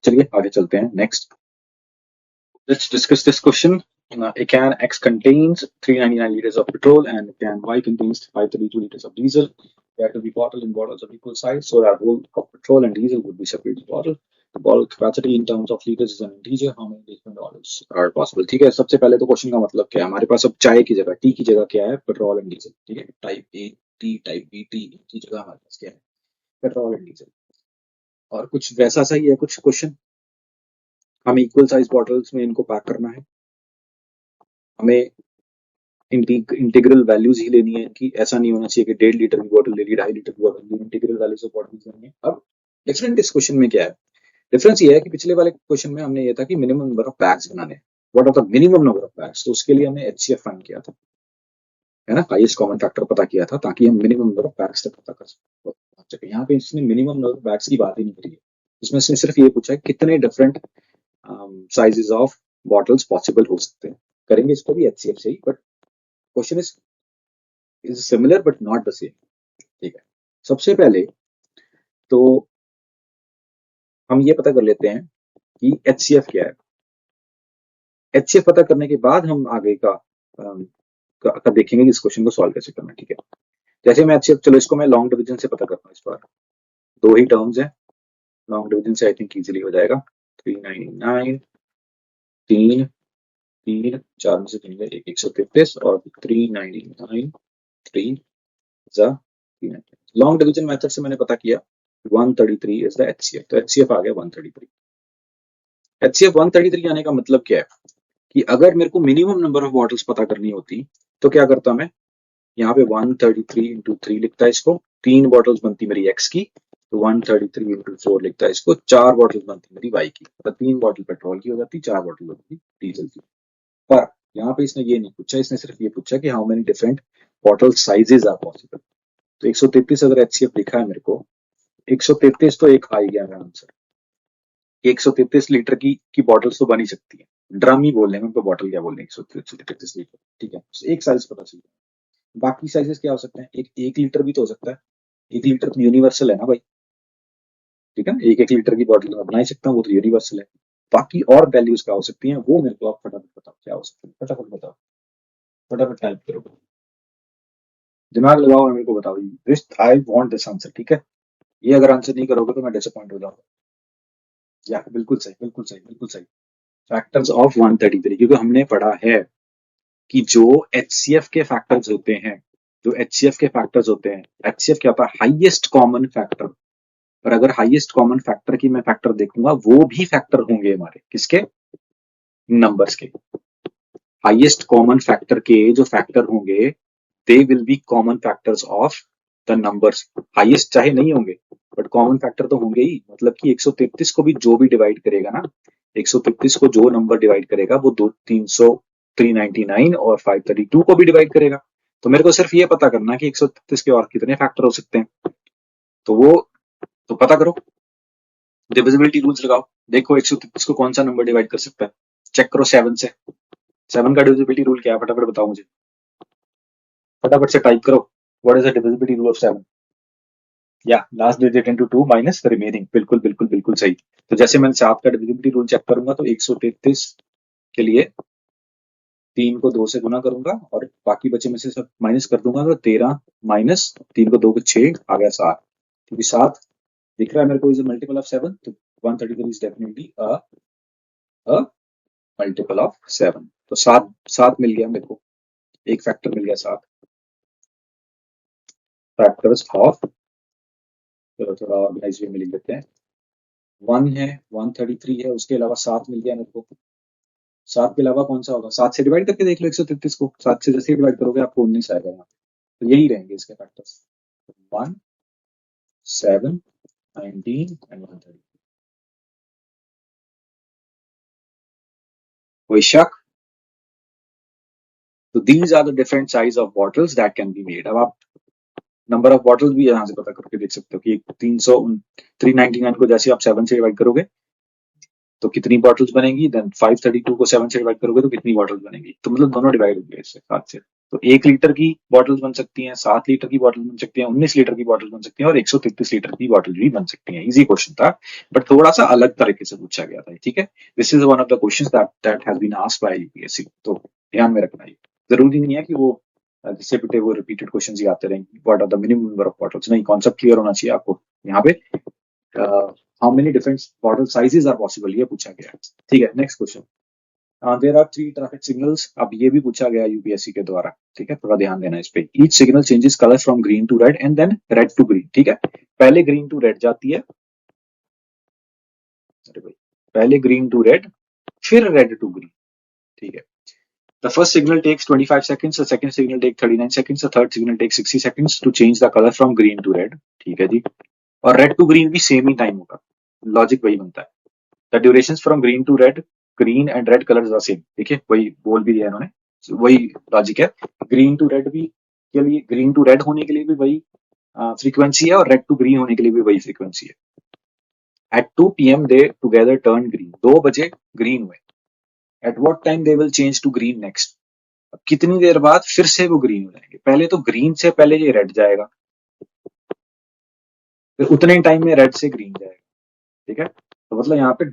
चलिए आगे चलते हैं. Next, let's discuss this question. A can X contains 399 liters of petrol and a can Y contains 532 liters of diesel. They are to be bottled in bottles of equal size, so that both of petrol and diesel would be separately bottled. The bottle capacity in terms of liters is an integer. How many different bottles are possible? ठीक है, सबसे पहले तो question का मतलब क्या है. हमारे पास अब चाय की जगह टी की जगह क्या है, पेट्रोल एंड डीजल. ठीक है, type A T, type B T की जगह हमारे पास क्या है, पेट्रोल एंड डीजल. और कुछ वैसा सही है कुछ क्वेश्चन. हमें इक्वल साइज बॉटल्स में इनको पैक करना है. हमें इंटीग्रल वैल्यूज ही लेनी है इनकी. ऐसा नहीं होना चाहिए कि 1.5 लीटर की बोतल ले ली, 2.5 लीटर की बोतल ले ली. इंटीग्रल वैल्यूज ऑफ बॉटल्स लेनी है. अब डिफरेंट इस क्वेश्चन में क्या है, डिफरेंस ये है कि पिछले वाले क्वेश्चन में हमने ये था कि मिनिमम नंबर ऑफ बैग्स बनाने हैं. What are the minimum number of bags, तो उसके लिए हमने एचसीएफ फाइंड किया था, है ना, हाईएस्ट कॉमन फैक्टर पता किया था, ताकि हम मिनिमम नंबर ऑफ बैग्स तक पता कर सके. यहाँ पे इसने मिनिमम नंबर ऑफ बैग्स की बात ही नहीं करी है. इसमें इसने सिर्फ ये पूछा है कितने different sizes of bottles possible हो सकते हैं. करेंगे इसको भी एचसीएफ से ही, but question is similar but not the same. ठीक है, सबसे पहले तो हम ये पता कर लेते हैं कि एचसीएफ क्या है. एचसीएफ पता करने के बाद हम आगे का देखेंगे कि इस क्वेश्चन को सॉल्व कैसे करना है. ठीक है, जैसे मैं एचसीएफ, चलो इसको मैं लॉन्ग डिवीजन से पता करता हूँ. इस बार दो ही टर्म्स है, लॉन्ग डिवीजन से आई थिंक इजीली हो जाएगा. 399, तीन तीन, चार में से तीन में 133 और 399 3 लॉन्ग डिवीजन मेथड से मैंने पता किया 133 इज द एचसीएफ. तो एचसीएफ आ गया 133. एचसीएफ 133 आने का मतलब क्या है कि अगर मेरे को मिनिमम नंबर ऑफ बॉटल्स पता करनी होती तो क्या करता मैं, यहाँ पे 133 इंटू 3 लिखता है इसको. 3 बॉटल्स बनती मेरी एक्स की, तो 133 इंटू 4 लिखता है इसको. 4 बॉटल्स बनती मेरी वाई की, मतलब 3 बॉटल पेट्रोल की हो जाती, 4 बॉटल बनती डीजल की. पर यहाँ पे इसने ये नहीं पूछा, इसने सिर्फ ये पूछा कि how many different bottle sizes are possible. तो 133 अगर एचसीएफ लिखा है मेरे को, 133 तो एक आ ही गया मेरा आंसर. 133 लीटर की बॉटल्स तो बन ही सकती है. ड्रम ही बोल रहे हैं, उनको बॉटल क्या बोल रहे हैं, 133 लीटर. ठीक है, एक साइज पता चल गया. बाकी साइजेस क्या हो सकते हैं, एक लीटर भी तो हो सकता है. 1 लीटर तो यूनिवर्सल है ना भाई. ठीक है, 1 लीटर की बॉटल मैं बना ही सकता हूँ, वो तो यूनिवर्सल है. बाकी और वैल्यूज क्या हो सकती हैं, वो मेरे को आप फटाफट बताओ क्या हो सकती है. फटाफट बताओ, फटाफट टाइप करो, दिमाग लगाओ और मेरे को बताओ. I want this answer. ठीक है, ये अगर आंसर नहीं करोगे तो मैं डिसअपॉइंट हो जाऊंगा. या बिल्कुल सही, बिल्कुल सही, बिल्कुल सही. फैक्टर्स ऑफ 133, क्योंकि हमने पढ़ा है कि जो एचसीएफ के फैक्टर्स होते हैं, एचसीएफ क्या होता है, हाईएस्ट कॉमन फैक्टर. और अगर हाईएस्ट कॉमन फैक्टर की मैं फैक्टर देखूंगा, वो भी फैक्टर होंगे हमारे किसके, नंबर्स के. हाईएस्ट कॉमन फैक्टर के जो फैक्टर होंगे, they will be common factors of the numbers. Highest चाहे नहीं होंगे, बट कॉमन फैक्टर तो होंगे ही. मतलब कि 133 को भी जो भी डिवाइड करेगा ना, 133 को जो नंबर डिवाइड करेगा वो 399 और 532 को भी डिवाइड करेगा. तो मेरे को सिर्फ ये पता करना कि 133 के और कितने फैक्टर हो सकते हैं. तो वो तो पता करो, डिविजिबिलिटी रूल्स लगाओ, देखो 133 को कौन सा नंबर डिवाइड कर सकता है. चेक करो 7 से. 7 का डिविजिबिलिटी रूल क्या है, फटाफट बताओ मुझे, फटाफट से टाइप करो. What is the divisibility rule of 7? या last digit into 2 minus the remaining. बिल्कुल बिल्कुल बिल्कुल सही. तो जैसे मैं 7 का डिविजिबिलिटी रूल चेक करूंगा तो 133 के लिए 3 को 2 से गुना करूंगा और बाकी बचे में से सब माइनस कर दूंगा. तो 13 माइनस 3 को 2 को 6 आ गया 7. क्योंकि 7 दिख रहा है मेरे को इज अ मल्टीपल ऑफ 7, तो 133 is definitely a multiple of 7. तो 7 मिल गया मेरे को, एक फैक्टर मिल गया 7. फैक्टर्स ऑफ, चलो थोड़ा ऑर्गेनाइज वे में लिख देते हैं. 1 है, 133 है, उसके अलावा 7 मिल गया मेरे को. 7 के अलावा कौन सा होगा, 7 से डिवाइड करके देख लो 133 को. 7 से जैसे डिवाइड करोगे आपको 19 आएगा यहाँ. तो यही रहेंगे इसके फैक्टर्स, 1, 7, 19 एंड 130. कोई शक? तो these are the different size of bottles that can be made. अब आप नंबर ऑफ बॉटल्स भी यहाँ से पता करके देख सकते हो कि 399 को जैसे आप 7 से डिवाइड करोगे तो कितनी बॉटल्स बनेंगी, देन 532 को 7 से डिवाइड करोगे तो कितनी बॉटल्स बनेंगी, तो मतलब दोनों डिवाइड होंगे इससे 7 से। तो 1 लीटर की बॉटल्स बन सकती हैं, 7 लीटर की बॉटल बन सकती हैं, 19 लीटर की बॉटल बन सकती हैं और 133 लीटर की बॉटल भी बन सकती हैं। इजी क्वेश्चन था बट थोड़ा सा अलग तरीके से पूछा गया था, ठीक है। This is one of the questions that has been asked by UPSC, तो ध्यान में रखना है। जरूरी नहीं है कि वो जिससे पिटे वो रिपीटेड क्वेश्चंस ही आते रहेंगे, what are the minimum number of bottles, नहीं, कॉन्सेप्ट क्लियर होना चाहिए आपको यहाँ पे। How many different bottle sizes are possible, ये पूछा गया है, ठीक है। Next question, there are 3 traffic signals, अब ये भी पूछा गया यूपीएससी के द्वारा, ठीक है, थोड़ा ध्यान देना इस पे। Each signal changes colour from green to red and then red to green, ठीक है। पहले ग्रीन टू रेड जाती है, अरे भाई, पहले ग्रीन टू रेड फिर रेड टू ग्रीन, ठीक है। The first signal takes 25 seconds, the second signal takes 39 seconds, the third signal takes 60 seconds to change the color from green to red, ठीक है जी। और रेड टू ग्रीन भी same ही time होगा, logic वही बनता है। The durations from green to red, green and red colours are same, देखिए वही बोल भी दिया इन्होंने, वही लॉजिक है। ग्रीन टू रेड भी के लिए, ग्रीन टू रेड होने के लिए भी वही फ्रीक्वेंसी है और रेड टू ग्रीन होने के लिए भी वही फ्रीक्वेंसी है। At 2 PM they together turn green, 2 बजे ग्रीन हुए। At what time they will change to green next, कितनी देर बाद फिर से वो ग्रीन हो जाएंगे। पहले तो ग्रीन से पहले ये रेड जाएगा, फिर उतने ही टाइम में रेड से ग्रीन जाएगा, ठीक है। तो मतलब यहाँ पे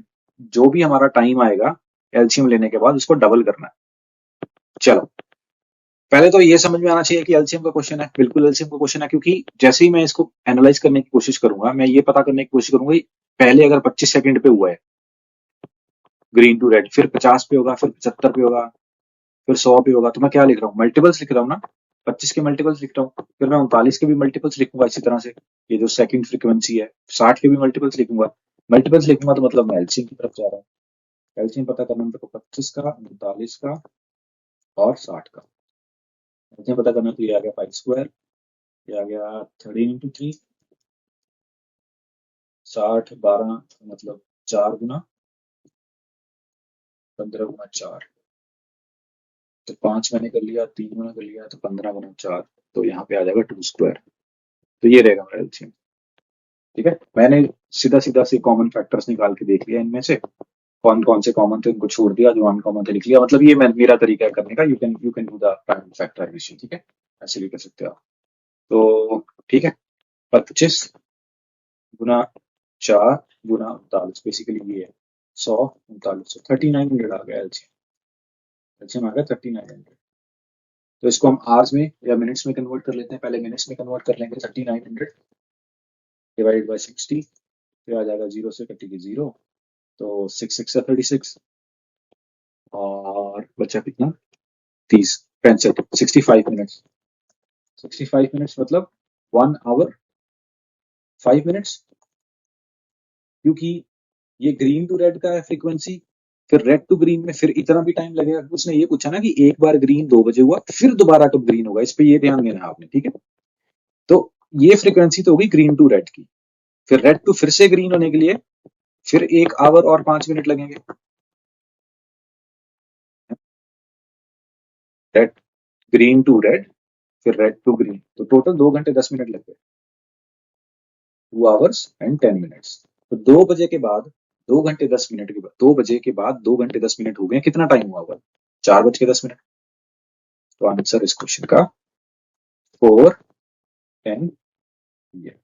जो भी हमारा टाइम आएगा एलसीएम लेने के बाद उसको डबल करना है। चलो, पहले तो ये समझ में आना चाहिए कि एलसीएम का क्वेश्चन है, बिल्कुल एलसीएम का क्वेश्चन है, क्योंकि जैसे ही मैं इसको एनालाइज करने की कोशिश करूंगा, मैं ये पता करने की कोशिश करूंगा पहले अगर 25 सेकंड पे हुआ है ग्रीन टू रेड, फिर 50 पे होगा, फिर 75 पे होगा, फिर 100 पे होगा, तो मैं क्या लिख रहा हूँ, मल्टीपल्स लिख रहा हूँ ना, 25 के मल्टीपल्स लिख रहा हूँ, फिर मैं 39 के भी मल्टीपल्स लिखूंगा इसी तरह से, ये जो सेकंड फ्रीक्वेंसी है, 60 के भी मल्टीपल्स लिखूंगा। मल्टीपल्स लिखूंगा तो मतलब मैं एलसीएम की तरफ जा रहा हूँ। एलसीएम पता करना मेरे को 25 का, 39 का और 60 का। एलसीएम पता करना तो ये आ गया 5 स्क्वायर, ये आ गया 13 × 3, 60 12 मतलब 4 गुना 15 गुना 4, तो 5 मैंने कर लिया, 3 गुना कर लिया, तो 15 गुना 4, तो यहाँ पे आ जाएगा 2 स्क्वायर, तो ये रहेगा मेरा एलसीएम, ठीक है। मैंने सीधा सीधा से कॉमन फैक्टर्स निकाल के देख लिया, इनमें से कौन कौन से कॉमन थे उनको छोड़ दिया, जो अनकॉमन थे लिख लिया, मतलब ये मेरा तरीका है करने का। You can do the factorization, ठीक है, ऐसे भी कर सकते हो आप। तो ठीक है, 25 गुना 4 गुना 39, बेसिकली ये है 100 39, 3900 आ गया एलसीएम, एलसीएम आ गया 3900। तो इसको हम आवर्स में या मिनट्स में कन्वर्ट कर लेते हैं, पहले मिनट्स में कन्वर्ट कर लेंगे। 3900 डिवाइड बाई 60, फिर आ जाएगा 0 से कटेगी 0, तो 6 6 36 और बचा कितना, 30 65 65 मिनट्स, 65 मिनट्स मतलब 1 आवर 5 मिनट्स, क्योंकि ये ग्रीन टू रेड का है फ्रीक्वेंसी, फिर रेड टू ग्रीन में फिर इतना भी टाइम लगेगा। उसने ये पूछा ना कि एक बार ग्रीन 2 बजे हुआ, फिर दोबारा कब ग्रीन होगा, इस पे ये ध्यान देना है आपने, ठीक है। तो ये फ्रीक्वेंसी तो होगी ग्रीन टू रेड की, फिर रेड टू फिर से ग्रीन होने के लिए फिर 1 आवर और 5 मिनट लगेंगे। रेड ग्रीन टू रेड फिर रेड टू ग्रीन, तो टोटल 2 घंटे 10 मिनट लग गए, 2 आवर्स एंड 10 मिनट्स। तो 2 बजे के बाद 2 घंटे 10 मिनट के बाद 2 बजे के बाद 2 घंटे 10 मिनट हो गए, कितना टाइम हुआ होगा, 4 बज के 10 मिनट। तो आंसर इस क्वेश्चन का 4:10 PM।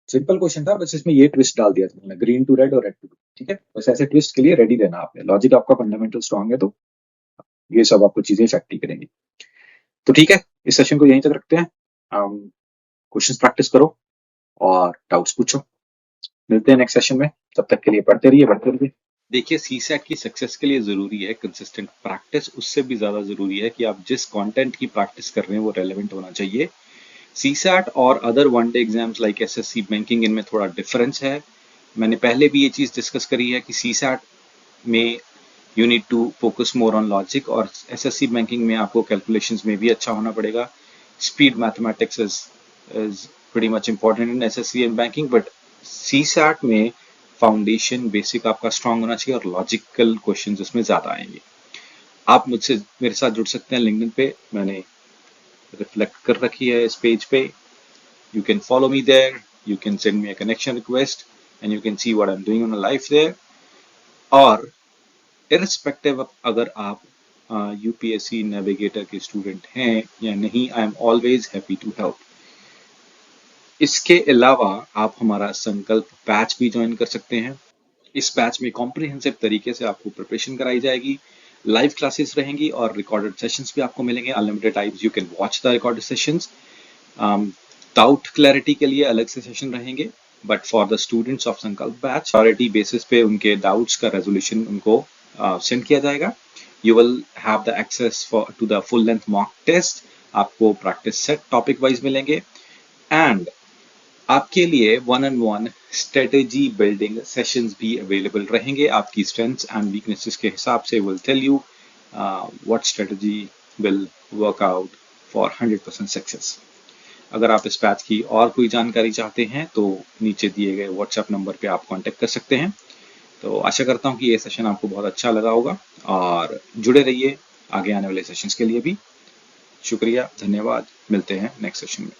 सिंपल क्वेश्चन था, बस इसमें ये ट्विस्ट डाल दिया था ग्रीन टू रेड और रेड टू ग्रीन, ठीक है। बस ऐसे ट्विस्ट के लिए रेडी रहना आपने, लॉजिक आपका फंडामेंटल स्ट्रांग है तो ये सब आपको चीजें इफेक्ट ही करेंगी। तो ठीक है, इस सेशन को यहीं तक रखते हैं, क्वेश्चंस प्रैक्टिस करो और डाउट्स पूछो, मिलते हैं नेक्स्ट सेशन में, तब तक के लिए पढ़ते रहिए, बढ़ते रहिए। देखिए, सीसैट की सक्सेस के लिए ज़रूरी है कंसिस्टेंट प्रैक्टिस, उससे भी ज़्यादा ज़रूरी है कि आप जिस कंटेंट की प्रैक्टिस कर रहे हैं वो रेलेवेंट होना चाहिए। सीसैट और other one day exams like SSC banking, इनमें थोड़ा डिफरेंस है। मैंने पहले भी ये चीज़ डिस्कस करी है कि सीसैट में you need to focus more on logic, और एसएससी बैंकिंग में आपको कैलकुलेशंस में भी अच्छा होना पड़ेगा। Speed mathematics is pretty much important in SSC and banking, but CSAT में फाउंडेशन बेसिक आपका स्ट्रांग होना चाहिए और लॉजिकल क्वेश्चंस उसमें ज़्यादा आएंगे। आप मुझसे मेरे साथ जुड़ सकते हैं लिंक्डइन पे, मैंने रिफ्लेक्ट कर रखी है इस पेज पे। You can follow me there, you can send me a connection request, and you can see what I'm doing on a live there. और irrespective अगर आप यूपीएससी नेविगेटर के स्टूडेंट हैं या नहीं, I am always happy to help. इसके अलावा आप हमारा संकल्प बैच भी ज्वाइन कर सकते हैं। इस बैच में कॉम्प्रिहेंसिव तरीके से आपको प्रिपरेशन कराई जाएगी, लाइव क्लासेस रहेंगी और रिकॉर्डेड सेशंस भी आपको मिलेंगे unlimited times. You can watch the recorded sessions. Doubt clarity के लिए अलग से सेशन रहेंगे, but for the students of Sankalp batch priority basis पे उनके डाउट्स का रेजोल्यूशन उनको सेंड किया जाएगा। You will have the access for to the full length mock test. आपको प्रैक्टिस सेट टॉपिक वाइज मिलेंगे एंड आपके लिए 1-on-1 स्ट्रेटेजी बिल्डिंग सेशंस भी अवेलेबल रहेंगे। आपकी स्ट्रेंथ्स एंड वीकनेसेस के हिसाब से will tell you what strategy will work out for 100% success. अगर आप इस बैच की और कोई जानकारी चाहते हैं तो नीचे दिए गए व्हाट्सएप नंबर पे आप कांटेक्ट कर सकते हैं। तो आशा करता हूँ कि ये सेशन आपको बहुत अच्छा लगा होगा और जुड़े रहिए आगे आने वाले सेशंस के लिए भी। शुक्रिया, धन्यवाद, मिलते हैं नेक्स्ट सेशन में।